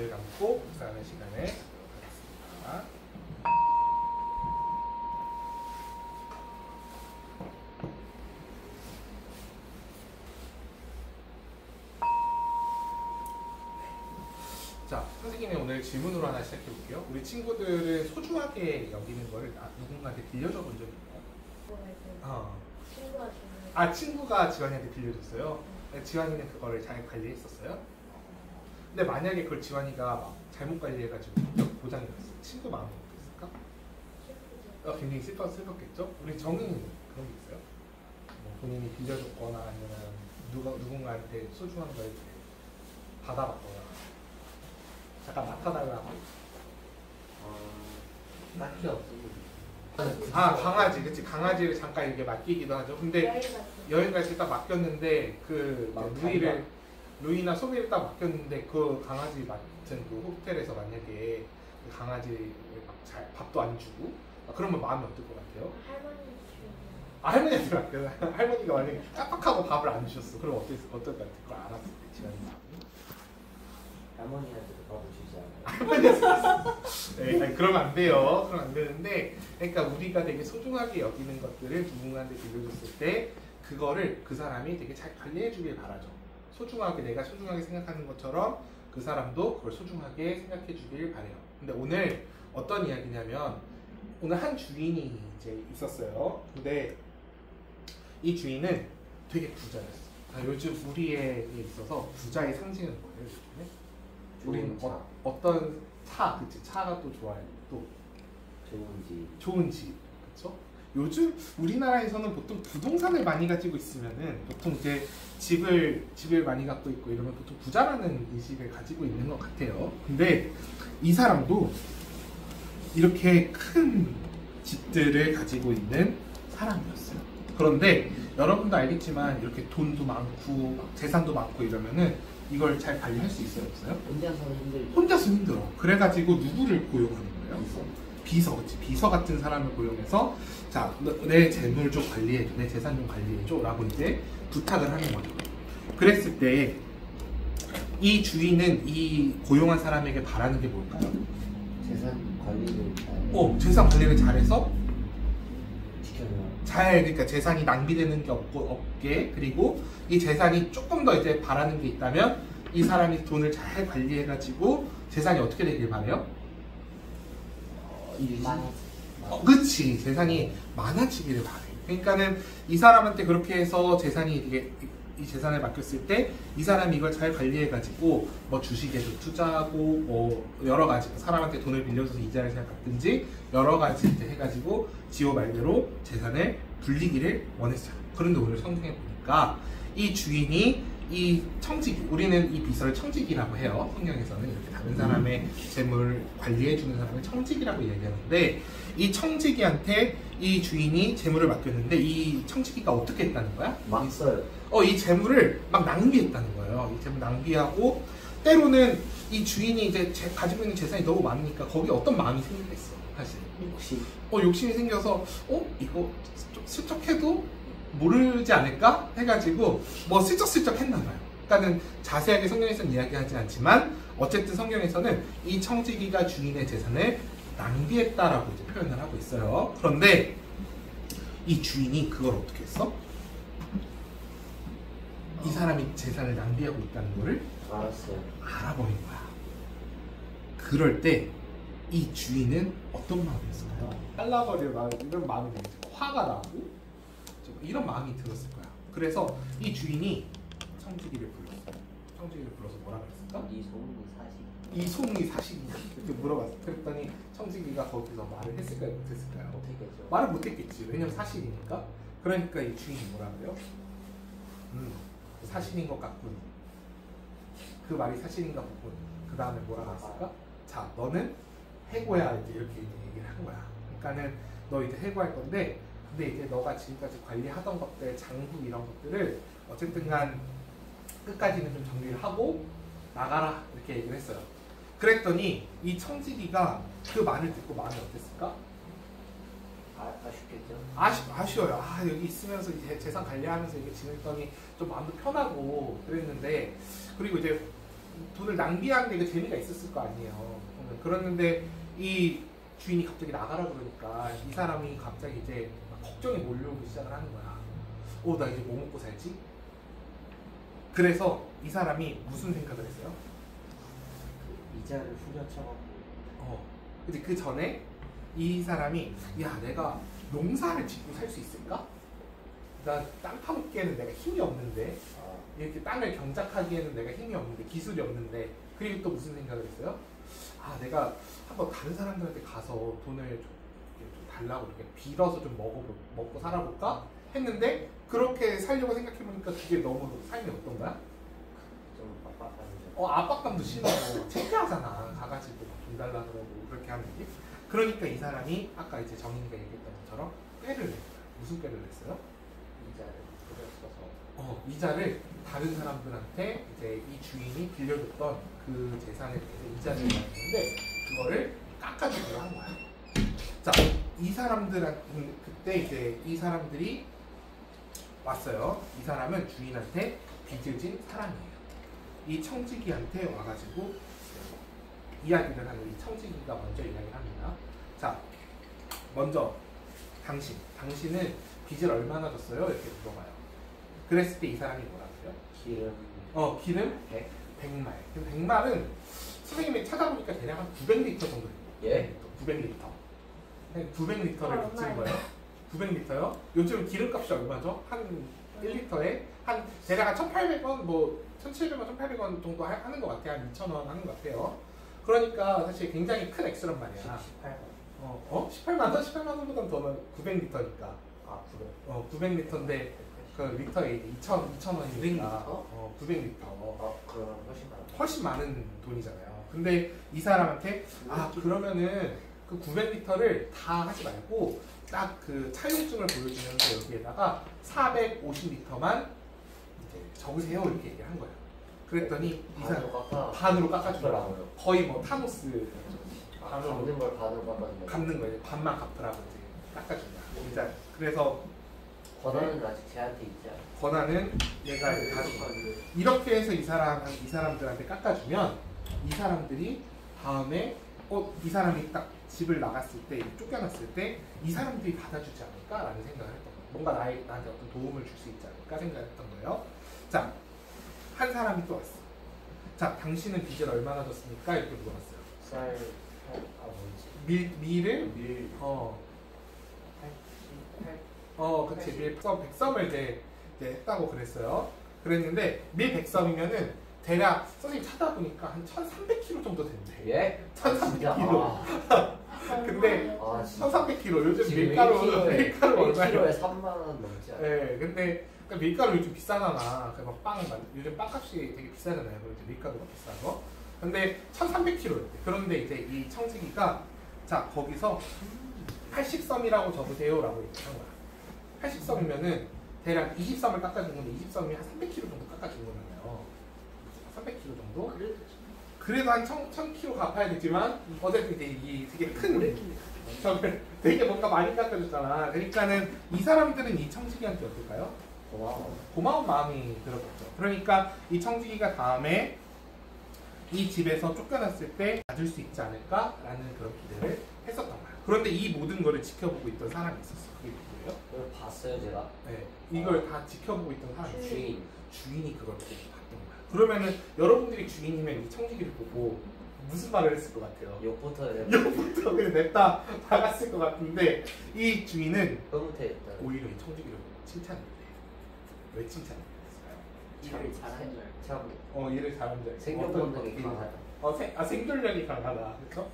눈을 감고 묵상하는 시간을 갖겠습니다. 자, 선생님이 오늘 질문으로 하나 시작해 볼게요. 우리 친구들은 소중하게 여기는 거를 누군가한테 빌려줘 본 적 있나요? 친구가 지환이한테 빌려줬어요. 지환이는 그거를 잘 관리했었어요. 근데 만약에 그걸 지환이가 막 잘못 관리해가지고 고장이 났어. 친구 마음은 어땠을까? 굉장히 슬펐겠죠? 우리 정인이는 그런 게 있어요? 뭐 본인이 빌려줬거나 아니면 누군가한테 소중한 걸 받아봤거나. 잠깐 맡아달라고. 딱히 없습니다. 강아지, 그치. 강아지를 잠깐 이렇게 맡기기도 하죠. 근데 여행 갈 때 딱 맡겼는데 루이나 소비를 딱 맡겼는데 그 강아지 맡은 그 호텔에서 만약에 그 강아지 밥도 안 주고 그러면 마음이 어떨 것 같아요? 할머니한테 맡겨요. 할머니가 만약에 깜빡하고 밥을 안 주셨어. 그럼 어떨 것 같아? 그걸 알았을 때 지난이 마음이. 할머니한테도 밥을 주지 않아요. 네, 아니, 그러면 안 돼요. 그러면 안 되는데, 그러니까 우리가 되게 소중하게 여기는 것들을 누군가한테 빌려줬을 때 그거를 그 사람이 되게 잘 관리해 주길 바라죠. 내가 소중하게 생각하는 것처럼 그 사람도 그걸 소중하게 생각해 주길 바래요. 근데 오늘 어떤 이야기냐면 오늘 한 주인이 이제 있었어요. 근데 이 주인은 되게 부자였어. 요즘 우리에 있어서 부자의 상징은 뭐예요? 요즘에? 우리는 어떤 차, 그치? 차가 또 좋아요. 또 좋은 집, 그렇죠? 요즘 우리나라에서는 보통 부동산을 많이 가지고 있으면은 보통 이제 집을 많이 갖고 있고 이러면 보통 부자라는 인식을 가지고 있는 것 같아요. 근데 이 사람도 이렇게 큰 집들을 가지고 있는 사람이었어요. 그런데 여러분도 알겠지만 이렇게 돈도 많고 재산도 많고 이러면은 이걸 잘 관리할 수 있어요, 없어요? 혼자서 힘들어. 그래가지고 누구를 고용하는 거예요? 비서, 그치? 비서 같은 사람을 고용해서 자, 내 재물 좀 관리해줘, 내 재산 좀 관리해줘 라고 이제 부탁을 하는 거죠. 그랬을 때 이 주인은 이 고용한 사람에게 바라는 게 뭘까요? 재산 관리를 잘해서 그러니까 재산이 낭비되는 게 없게, 그리고 이 재산이 조금 더 이제 바라는 게 있다면 이 사람이 돈을 잘 관리해가지고 재산이 어떻게 되길 바래요? 그치, 재산이 많아지기를 바래. 그러니까는 이 사람한테 그렇게 해서 이 재산을 맡겼을 때 이 사람이 이걸 잘 관리해가지고 뭐 주식에도 투자하고 뭐 여러 가지 사람한테 돈을 빌려줘서 이자를 잘 받든지 여러 가지 이제 해가지고 지호 말대로 재산을 불리기를 원했어요. 그런데 오늘 성경에 보니까 이 주인이 이 청지기, 우리는 이 비서를 청지기라고 해요. 성경에서는 이렇게 다른 사람의 재물을 관리해주는 사람을 청지기라고 얘기하는데 이 청지기한테 이 주인이 재물을 맡겼는데 이 청지기가 어떻게 했다는 거야? 막 써요. 이 재물을 막 낭비했다는 거예요. 이 재물 낭비하고 때로는 이 주인이 이제 가지고 있는 재산이 너무 많으니까 거기에 어떤 마음이 생기겠어, 사실. 욕심이 생겨서 이거 좀 슬쩍해도 모르지 않을까? 해가지고 뭐 슬쩍슬쩍 했나봐요. 그러니까는 자세하게 성경에서는 이야기하지 않지만 어쨌든 성경에서는 이 청지기가 주인의 재산을 낭비했다라고 이제 표현을 하고 있어요. 그런데 이 주인이 그걸 어떻게 했어? 이 사람이 재산을 낭비하고 있다는 거를 알아버린 거야. 그럴 때 이 주인은 어떤 마음이었을까요? 잘라버려, 이런 마음이 들었을 거야. 화가 나고 이런 마음이 들었을 거야. 그래서 이 주인이 청지기를 불렀어요. 청지기를 불러서 뭐라 그랬을까? 이 소문이 사실이냐? 이렇게 물어봤어. 그랬더니 청지기가 거기서 말을 했을까요? 못했을까요? 못했겠죠. 말을 못했겠지. 왜냐면 사실이니까. 그러니까 이 주인이 뭐라 그래요? 사실인 것 같군. 그 말이 사실인가 보군. 그 다음에 뭐라고 했을까? 자, 너는 해고야. 이제 이렇게 얘기를 한 거야. 그러니까는 너 이제 해고할 건데, 근데 이제 너가 지금까지 관리하던 것들, 장부 이런 것들을 어쨌든 간 끝까지는 좀 정리를 하고 나가라. 이렇게 얘기를 했어요. 그랬더니 이 청지기가 그 말을 듣고 마음이 어땠을까? 아쉽겠죠. 아쉬워요. 여기 있으면서 재산 관리하면서 이게 지냈더니 좀 마음도 편하고 그랬는데, 그리고 이제 돈을 낭비하는 게 재미가 있었을 거 아니에요. 그랬는데 이 주인이 갑자기 나가라 그러니까 이 사람이 갑자기 이제 막 걱정이 몰려오기 시작을 하는 거야. 나 이제 뭐 먹고 살지? 그래서 이 사람이 무슨 생각을 했어요? 그 이자를 후려쳐갖고. 근데 그 전에 이 사람이 야 내가 농사를 짓고 살 수 있을까? 나 땅 파먹기에는 내가 힘이 없는데 이렇게 땅을 경작하기에는 내가 힘이 없는데 기술이 없는데 그리고 또 무슨 생각을 했어요? 내가 한번 다른 사람들한테 가서 돈을 좀 달라고 이렇게 빌어서 좀 먹고 살아볼까? 했는데 그렇게 살려고 생각해보니까 그게 너무 삶이 어떤가? 좀 빡빡하죠. 압박감도 심하고 창피하잖아. 가가지고 돈 달라 그러고 그렇게 하는 게. 그러니까 이 사람이 아까 이제 정인이가 얘기했던 것처럼 꾀를 냈어요. 무슨 꾀를 냈어요? 이자를 후려쳐서. 이자를 다른 사람들한테 이제 이 주인이 빌려줬던 그 재산에 대해서 이자를 내는데 그거를 깎아주기로 한 거야. 자, 이 사람들한테 그때 이제 이 사람들이 왔어요. 이 사람은 주인한테 빚을 진 사람이에요. 이 청지기한테 와가지고 이야기를 하는 이 청지기가 먼저 이야기를 합니다. 자, 먼저 당신은 빚을 얼마나 줬어요? 이렇게 물어봐요. 그랬을 때 이 사람이 뭐라고요? 기름 100말. 100말은 선생님이 찾아보니까 대략 한 900리터 정도 됩니다. 예? 900리터. 900리터를 빚진 거예요. 900리터요? 요즘 기름값이 얼마죠? 한 1리터에 한 대략 한 1,800원, 뭐 1,700원, 1,800원 정도 하는 것 같아요. 한 2,000원 하는 것 같아요. 그러니까 사실 굉장히 큰 액수란 말이야. 18만. 18만 원? 18만 원보다는 더는 900리터니까. 그래? 900리터인데 그 리터에 2,000원이니까 900리터. 그럼 훨씬 많아. 훨씬 많은 돈이잖아요. 근데 이 사람한테 그러면은 그 900리터를 다 하지 말고 딱 그 차용증을 보여주면서 여기에다가 450리터만 이제 적으세요 이렇게 얘기를 한 거예요. 그랬더니 이 사람 반으로 깎아주더라고요. 거의 뭐 타노스 갚는 걸 반으로 깎아준다. 갚는 거예요. 반만 갚으라고 이제 깎아준다. 진짜 그래서 권한은 아직 쟤한테 있지 않아? 권한은 얘가 이제 다시 이렇게 해서 이 사람들한테 깎아주면 이 사람들이 다음에 이 사람이 딱 집을 나갔을 때 쫓겨났을 때 이 사람들이 받아주지 않을까라는 생각을 했던 거예요. 뭔가 나한테 어떤 도움을 줄 수 있지 않을까 생각을 했던 거예요. 자, 한 사람이 또 왔어. 자, 당신은 빚을 얼마나 줬습니까? 이렇게 물어봤어요. 뭐지? 밀을 88. 그치. 밀 100섬을 이제 했다고 그랬어요. 그랬는데 밀 100섬이면은 대략 선생님 찾아보니까 한 1,300kg 정도 된대. 예? 1,300kg. 근데 1,300kg 요즘 밀가루 얼마예요? 1kg에 3만 원 넘지 않아요? 네, 근데 그러니까 밀가루 요즘 비싸잖아. 요즘 빵값이 되게 비싸잖아요. 그래서 밀가루가 비싸서. 근데 1,300kg였대. 그런데 이제 이 청지기가 자 거기서 80섬이라고 적으세요라고 얘기한 거야. 80섬이면은 대략 20섬을 깎아준 건데 20섬이 한 300kg 정도 깎아준 거잖아요. 300kg 정도? 그래도 한 1,000kg 갚아야 되지만 어쨌든 되게 큰 점을 되게 뭔가 많이 깎아줬잖아. 그러니까는 이 사람들은 이 청지기한테 어떨까요? 고마운 마음이 들었겠죠. 그러니까 이 청지기가 다음에 이 집에서 쫓겨났을 때 받을 수 있지 않을까라는 그런 기대를 했었던 거야. 그런데 이 모든 거를 지켜보고 있던 사람이 있었어. 그게 누구예요? 그걸 봤어요 제가? 네, 이걸 다 지켜보고 있던 사람이 있어요. 주인이 그걸 보고 봤던 거야. 그러면은 여러분들이 주인이면 이 청지기를 보고 무슨 말을 했을 것 같아요? 욕부터 그냥 냈다 박았을 것 같은데 이 주인은 흐뭇해했다. 오히려 이 청지기를 보고 칭찬을 해요. 왜 칭찬을 했을까요? 일을 잘한 줄 참. 일을 잘한 줄. 생존 본능이 강하다. 생존력이 강하다. 그렇죠?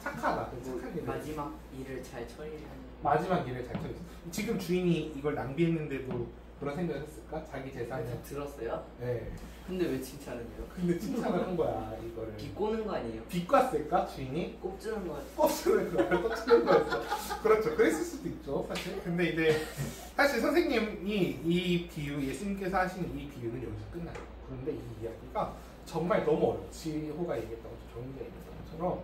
착하다. 착한 일. 마지막 일을 잘 처리하는. 마지막 일을 잘 처리했어. 지금 주인이 이걸 낭비했는데도 그런 생각을 했을까? 자기 재산을. 들었어요? 네. 근데 왜 칭찬을 해요? 근데 칭찬을 한 거야 이거를. 비꼬는 거 아니에요? 비꼬았을까 주인이? 꼽주는 거. 꼽주는 거였어. 그렇죠. 그랬을 수도 있죠 사실. 근데 이제 사실 선생님이 이 비유, 예수님께서 하시는 이 비유는 여기서 끝나요. 그런데 이 이야기가 정말 너무 어려워. 지호가 얘기했던 것처럼 정리가 얘기했던 것처럼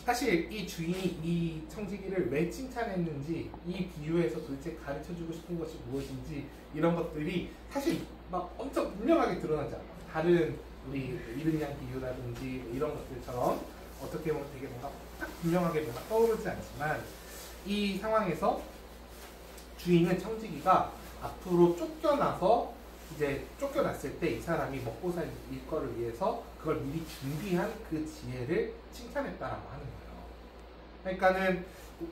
사실 이 주인이 이 청지기를 왜 칭찬했는지 이 비유에서 도대체 가르쳐주고 싶은 것이 무엇인지 이런 것들이 사실 막 엄청 분명하게 드러나지 않아. 다른 우리 이등량 비유라든지 이런 것들처럼 어떻게 보면 되게 뭔가 딱 분명하게 뭔가 떠오르지 않지만 이 상황에서 주인은 청지기가 앞으로 쫓겨나서 이제 쫓겨났을 때 이 사람이 먹고 살 일거를 위해서 그걸 미리 준비한 그 지혜를 칭찬했다라고 하는 거예요. 그러니까는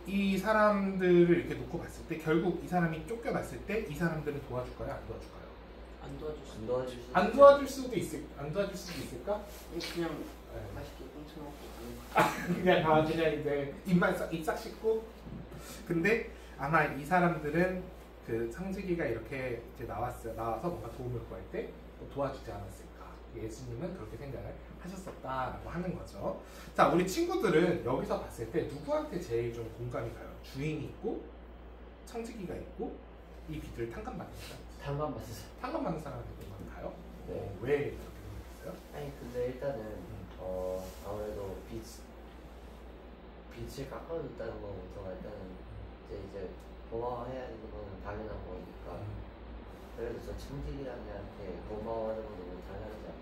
이 사람들을 이렇게 놓고 봤을 때 결국 이 사람이 쫓겨났을 때 이 사람들은 도와줄까요? 안 도와줄까요? 안 도와줄 수. 안 도와줄 수 안 도와줄 수도 있안 도와줄 수도 있을까? 그냥 네. 맛있게 꽁쳐 먹고 그냥 이제 입 싹 씻고. 근데 아마 이 사람들은 그 청지기가 이렇게 이제 나와서 뭔가 도움을 구할 때 도와주지 않았을까. 예수님은 그렇게 생각을 하셨었다라고 하는 거죠. 자, 우리 친구들은 여기서 봤을 때 누구한테 제일 좀 공감이 가요? 주인이 있고 청지기가 있고 이 빚을 탕감받는 사람. 탕감받으세요. 탕감받는 사람한테 공감이 가요? 네. 왜 그렇게 생각했어요? 아니 근데 일단은 아무래도 빛을 깎아줬다는 거부터가 일단은 이제 고마워해야 하는 거는 당연한 거니까. 그래도 저 청직이랑한테 고마워하는 건 너무 당연하지 않나.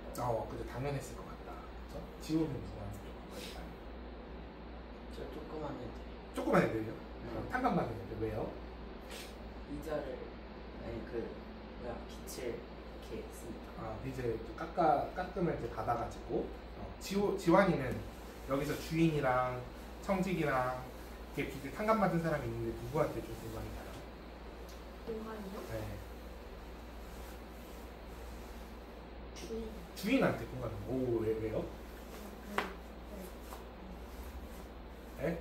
그죠. 당연했을 것 같다. 그렇죠? 지호는 누구한테 좀 공감이 가요? 저 조그만 애들 조그만 애들이요? 탕감받는 애들 왜요? 이자를 아니 그 뭐야 빛을 이렇게 쓰니까. 이제 깎음을 이제 받아가지고 지환이는 여기서 주인이랑 청직이랑 이렇게 빚을 탕감받은 사람이 있는데 누구한테 좀 공감이 가요? 공간이요? 네. 주인. 주인한테 공감이. 왜요? 네?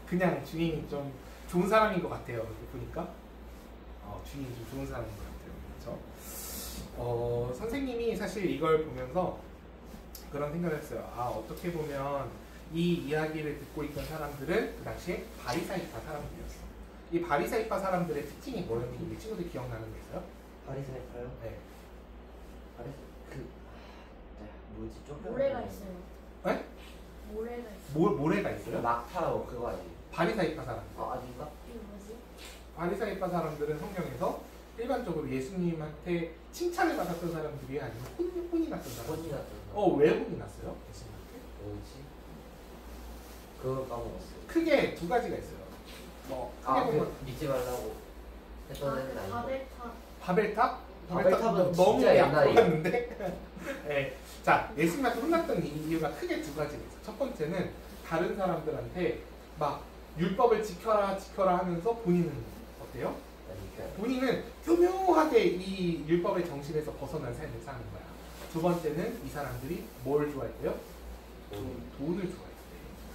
그냥 주인이 좀 좋은 사람인 것 같아요. 이렇게 보니까 주인이 좀 좋은 사람인 것 같아요. 그렇죠? 선생님이 사실 이걸 보면서 그런 생각을 했어요. 어떻게 보면 이 이야기를 듣고 있던 사람들은 그 당시에 바리사이파 사람들이었어. 이 바리사이파 사람들의 특징이 뭐였는지 우리 친구들 기억나는 게 있어요? 바리새일까요? 네. 뭐지 좀 모래가 있어요. 네? 모래가 있어요. 모래가 있어요? 막타로 그거 아니에요? 바리사이파 사람. 아닌가? 이거 뭐지? 바리사이파 사람들은 성경에서 일반적으로 예수님한테 칭찬을 받았던 사람들이 아니면 혼이 났던 사람. 혼이 났던 사람. 왜 혼이 났어요? 예수님한테? 뭐지? 그걸 까먹었어요. 크게 두 가지가 있어요. 크게 보면 믿지 말라고 했던 애는 아니고. 바벨탑. 바벨탑? 바벨탑은 너무 진짜 약했는데. 네. 자, 예수님한테 혼났던 이유가 크게 두 가지가 있어요. 첫 번째는 다른 사람들한테 막 율법을 지켜라 하면서 본인은 어때요? 본인은 교묘하게 이 율법의 정신에서 벗어난 삶을 사는 거야. 두 번째는 이 사람들이 뭘 좋아했대요? 돈을 좋아했대.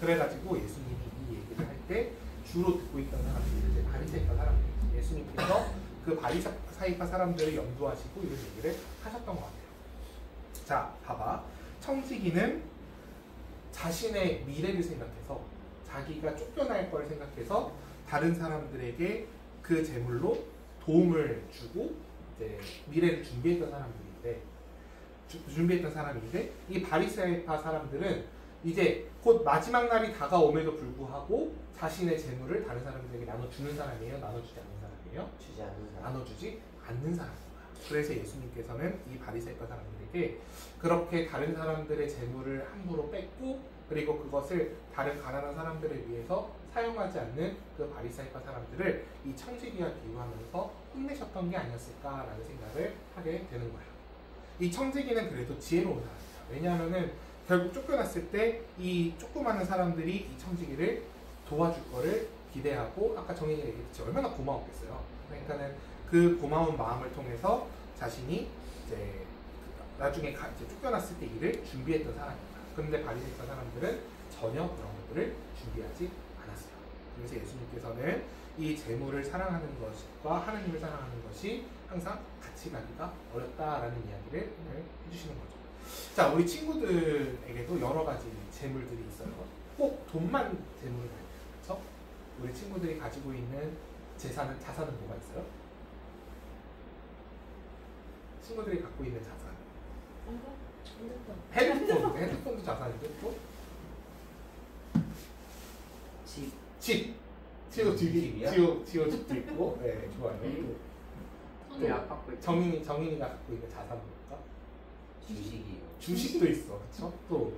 그래가지고 예수님이 이 얘기를 할 때 주로 듣고 있던 사람들이 이제 바리새파 사람들이지. 예수님께서 그 바리새파 사람들을 염두하시고 이런 얘기를 하셨던 것 같아요. 자, 봐봐. 청지기는 자신의 미래를 생각해서 자기가 쫓겨날 걸 생각해서 다른 사람들에게 그 재물로 도움을 주고 이제 미래를 준비했던 사람인데 이 바리새파 사람들은 이제 곧 마지막 날이 다가옴에도 불구하고 자신의 재물을 다른 사람들에게 나눠주는 사람이에요? 나눠주지 않는 사람이에요? 주지 않는 사람. 나눠주지 않는 사람입니다. 그래서 예수님께서는 이 바리새파 사람들에게 그렇게 다른 사람들의 재물을 함부로 뺏고 그리고 그것을 다른 가난한 사람들을 위해서 사용하지 않는 그 바리새파 사람들을 이 청지기와 비유하면서 혼내셨던 게 아니었을까라는 생각을 하게 되는 거예요. 이 청지기는 그래도 지혜로운 사람이에요. 왜냐하면은 결국 쫓겨났을 때 이 조그마한 사람들이 이 청지기를 도와줄 거를 기대하고 아까 정인이가 얘기했지 얼마나 고마웠겠어요. 그러니까는 그 고마운 마음을 통해서 자신이 이제 나중에 이제 쫓겨났을 때 일을 준비했던 사람입니다. 그런데 바리새파 사람들은 전혀 그런 것들을 준비하지 않았어요. 그래서 예수님께서는 이 재물을 사랑하는 것과 하나님을 사랑하는 것이 항상 같이 가기가 어렵다라는 이야기를 오늘 해주시는 거죠. 자, 우리 친구들에게도 여러 가지 재물들이 있어요. 꼭 돈만 재물이 아니에요. 그렇죠? 우리 친구들이 가지고 있는 자산은 뭐가 있어요? 친구들이 갖고 있는 자산. 헤드폰도 자산인데 또? 집. 지호 집도 있고. 네, 좋아요. 왜 압박고 있지? 정인이가 갖고 있는 자산 뭘까? 주식이요. 주식도 있어, 그렇죠? 또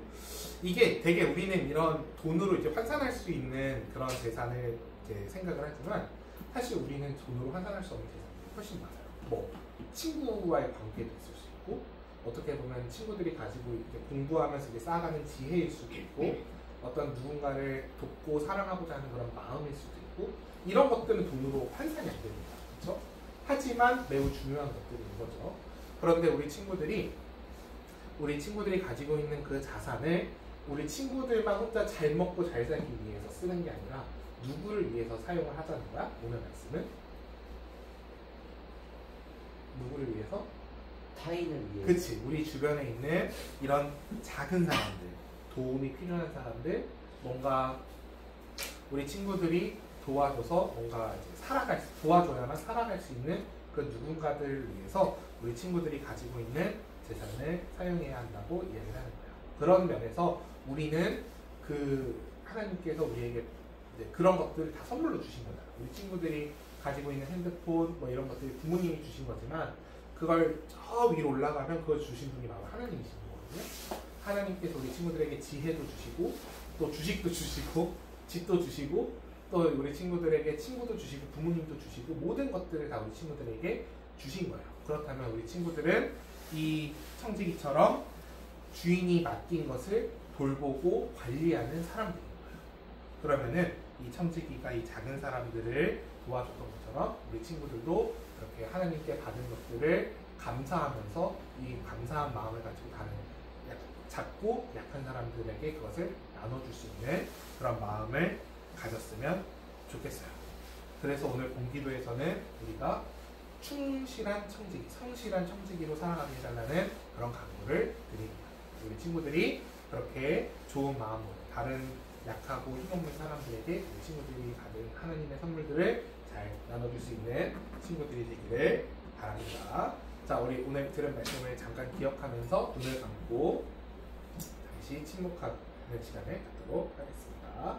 이게 되게 우리는 이런 돈으로 이제 환산할 수 있는 그런 재산을 이제 생각을 하지만 사실 우리는 돈으로 환산할 수 없는 재산이 훨씬 많아요. 뭐 친구와의 관계도 있을 수 있고, 어떻게 보면 친구들이 가지고 이제 공부하면서 이제 쌓아가는 지혜일 수도 있고, 어떤 누군가를 돕고 사랑하고자 하는 그런 마음일 수도 있고, 이런 것들은 돈으로 환산이 안 됩니다, 그렇죠? 하지만 매우 중요한 것들인 거죠. 그런데 우리 친구들이 가지고 있는 그 자산을 우리 친구들만 혼자 잘 먹고 잘 살기 위해서 쓰는 게 아니라 누구를 위해서 사용을 하자는 거야? 오늘 말씀은 누구를 위해서? 타인을 위해. 그치, 우리 주변에 있는 이런 작은 사람들, 도움이 필요한 사람들, 뭔가 우리 친구들이 도와줘서 뭔가 이제 도와줘야만 살아갈 수 있는 그 누군가들을 위해서 우리 친구들이 가지고 있는 재산을 사용해야 한다고 이야기를 하는 거예요. 그런 면에서 우리는 그 하나님께서 우리에게 이제 그런 것들을 다 선물로 주신 거다. 우리 친구들이 가지고 있는 핸드폰 뭐 이런 것들이 부모님이 주신 거지만, 그걸 저 위로 올라가면 그걸 주신 분이 바로 하나님이신 거거든요. 하나님께서 우리 친구들에게 지혜도 주시고, 또 주식도 주시고, 집도 주시고, 또 우리 친구들에게 친구도 주시고, 부모님도 주시고, 모든 것들을 다 우리 친구들에게 주신 거예요. 그렇다면 우리 친구들은 이 청지기처럼 주인이 맡긴 것을 돌보고 관리하는 사람들인 거예요. 그러면은 이 청지기가 이 작은 사람들을 도와줬던 것처럼 우리 친구들도 이렇게 하나님께 받은 것들을 감사하면서 이 감사한 마음을 가지고 다른 작고 약한 사람들에게 그것을 나눠줄 수 있는 그런 마음을 가졌으면 좋겠어요. 그래서 오늘 본기도에서는 우리가 충실한 청지기, 성실한 청지기로 살아가게 해달라는 그런 강구를 드립니다. 우리 친구들이 그렇게 좋은 마음으로 다른 약하고 힘없는 사람들에게 우리 친구들이 받은 하나님의 선물들을 잘 나눠줄 수 있는 친구들이 되기를 바랍니다. 자, 우리 오늘 들은 말씀을 잠깐 기억하면서 눈을 감고 다시 침묵하는 시간을 갖도록 하겠습니다.